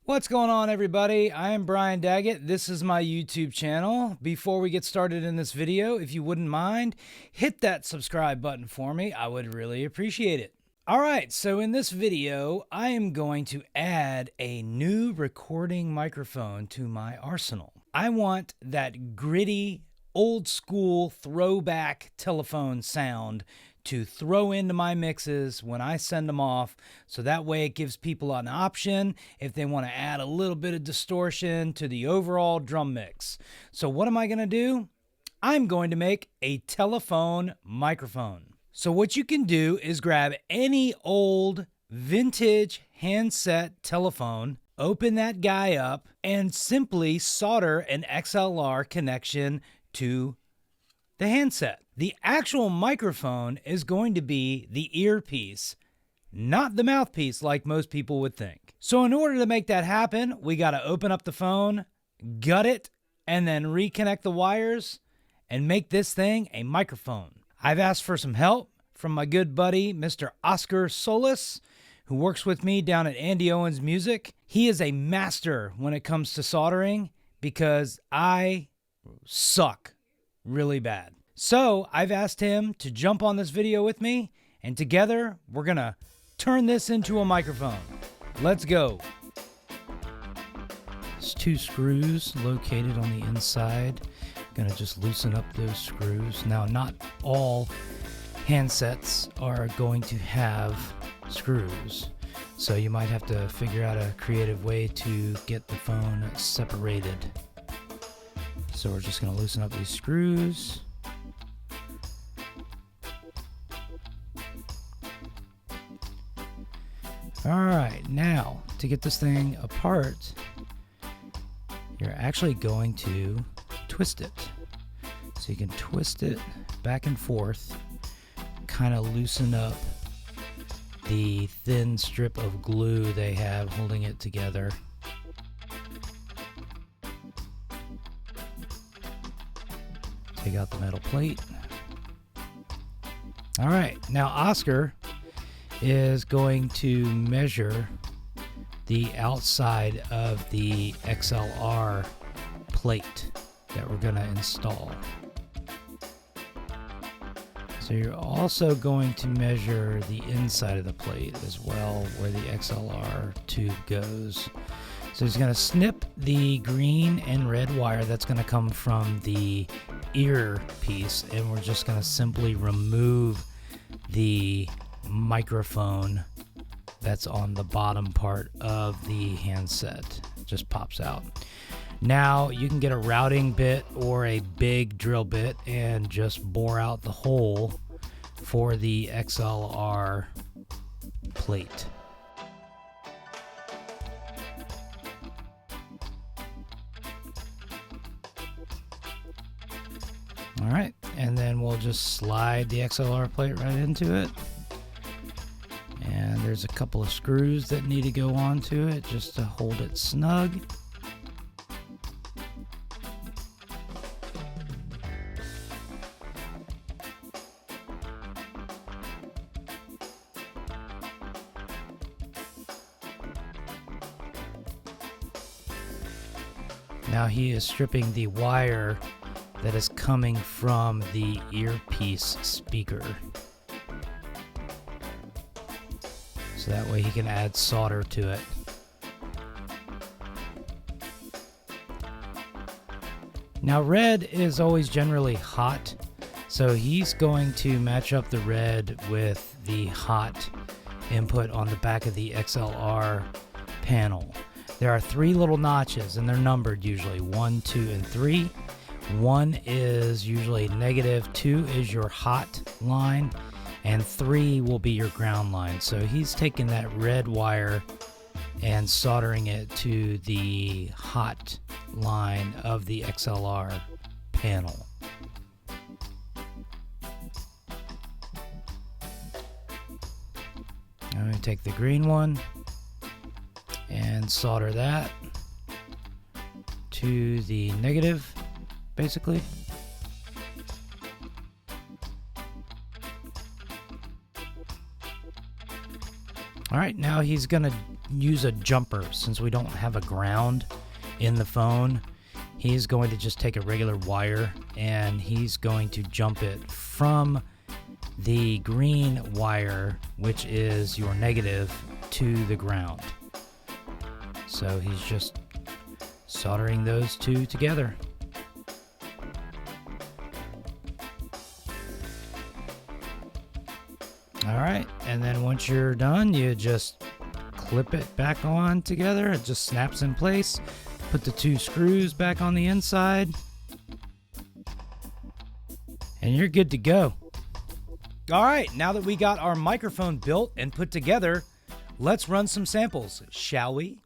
What's going on, everybody? I am Brian Daggett. This is my YouTube channel. Before we get started in this video, if you wouldn't mind, hit that subscribe button for me. I would really appreciate it. All right, so in this video, I am going to add a new recording microphone to my arsenal. I want that gritty, old school throwback telephone sound to throw into my mixes when I send them off, so that way it gives people an option if they want to add a little bit of distortion to the overall drum mix. So what am I going to do? I'm going to make a telephone microphone. So what you can do is grab any old vintage handset telephone, open that guy up, and simply solder an XLR connection to the handset. The actual microphone is going to be the earpiece, not the mouthpiece like most people would think. So in order to make that happen, we got to open up the phone, gut it, and then reconnect the wires and make this thing a microphone. I've asked for some help from my good buddy, Mr. Oscar Solis, who works with me down at Andy Owens Music. He is a master when it comes to soldering because I suck really bad. So I've asked him to jump on this video with me, and together we're gonna turn this into a microphone. Let's go. There's 2 screws located on the inside. Gonna just loosen up those screws. Now, not all handsets are going to have screws, so you might have to figure out a creative way to get the phone separated. So we're just gonna loosen up these screws. All right, now to get this thing apart, you're actually going to twist it. So you can twist it back and forth, kind of loosen up the thin strip of glue they have holding it together. Take out the metal plate. All right, now Oscar is going to measure the outside of the XLR plate that we're going to install. So you're also going to measure the inside of the plate as well, where the XLR tube goes. So he's going to snip the green and red wire that's going to come from the ear piece, and we're just going to simply remove the microphone that's on the bottom part of the handset. It just pops out. Now you can get a routing bit or a big drill bit and just bore out the hole for the XLR plate. All right, and then we'll just slide the XLR plate right into it. And there's a couple of screws that need to go onto it just to hold it snug. Now he is stripping the wire that is coming from the earpiece speaker, so that way he can add solder to it. Now red is always generally hot, so he's going to match up the red with the hot input on the back of the XLR panel. There are 3 little notches, and they're numbered usually 1, 2, and 3. 1 is usually negative, 2 is your hot line, and 3 will be your ground line. So he's taking that red wire and soldering it to the hot line of the XLR panel. I'm going to take the green one and solder that to the negative, basically. All right, now he's gonna use a jumper. Since we don't have a ground in the phone, he's going to just take a regular wire and he's going to jump it from the green wire, which is your negative, to the ground. So he's just soldering those two together. All right, and then once you're done, you just clip it back on together. It just snaps in place. Put the two screws back on the inside, and you're good to go. All right, now that we got our microphone built and put together, let's run some samples, shall we?